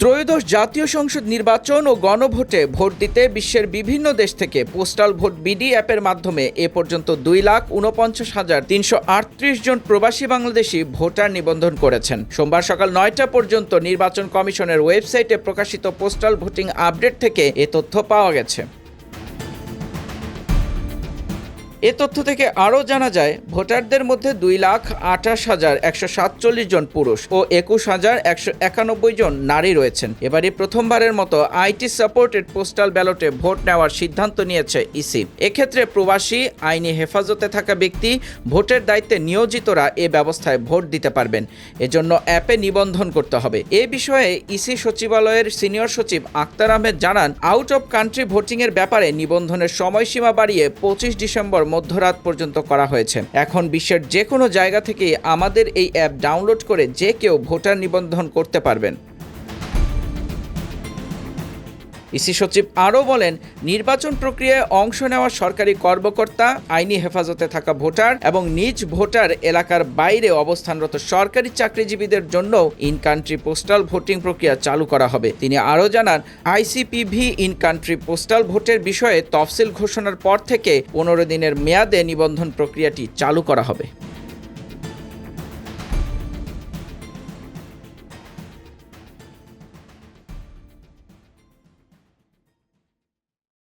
ত্রয়োদশ জাতীয় সংসদ নির্বাচন ও গণভোটে ভোট দিতে বিশ্বের বিভিন্ন দেশ থেকে পোস্টাল ভোট বিডি অ্যাপের মাধ্যমে এ পর্যন্ত 2,49,338 জন প্রবাসী বাংলাদেশি ভোটার নিবন্ধন করেছেন। সোমবার সকাল 9টা পর্যন্ত নির্বাচন কমিশনের ওয়েবসাইটে প্রকাশিত পোস্টাল ভোটিং আপডেট থেকে এ তথ্য পাওয়া গেছে। এ তথ্য থেকে আরও জানা যায়, ভোটারদের মধ্যে 2,28,147 জন পুরুষ ও 21,191 জন নারী রয়েছেন। এবারই প্রথমবারের মতো আইটি সাপোর্টেড পোস্টাল ব্যালটে ভোট নেওয়ার সিদ্ধান্ত নিয়েছে ইসি। এক্ষেত্রে প্রবাসী, আইনি হেফাজতে থাকা ব্যক্তি, ভোটের দায়িত্বে নিয়োজিতরা এ ব্যবস্থায় ভোট দিতে পারবেন। এজন্য অ্যাপে নিবন্ধন করতে হবে। এ বিষয়ে ইসি সচিবালয়ের সিনিয়র সচিব আক্তার আহমেদ জানান, আউট অব কান্ট্রি ভোটিংয়ের ব্যাপারে নিবন্ধনের সময়সীমা বাড়িয়ে 25 ডিসেম্বর মধ্যরাত পর্যন্ত করা হয়েছে। এখন বিশ্বের যে কোনো জায়গা থেকে আমাদের এই অ্যাপ ডাউনলোড করে যে কেউ ভোটার নিবন্ধন করতে পারবেন। ইসি সচিব আরও বলেন, নির্বাচন প্রক্রিয়ায় অংশ নেওয়া সরকারি কর্মকর্তা, আইনি হেফাজতে থাকা ভোটার এবং নিজ ভোটার এলাকার বাইরে অবস্থানরত সরকারি চাকরিজীবীদের জন্য ইন কান্ট্রি পোস্টাল ভোটিং প্রক্রিয়া চালু করা হবে। তিনি আরও জানান, আইসিপিভি ইন কান্ট্রি পোস্টাল ভোটের বিষয়ে তফসিল ঘোষণার পর থেকে 15 দিনের মেয়াদে নিবন্ধন প্রক্রিয়াটি চালু করা হবে।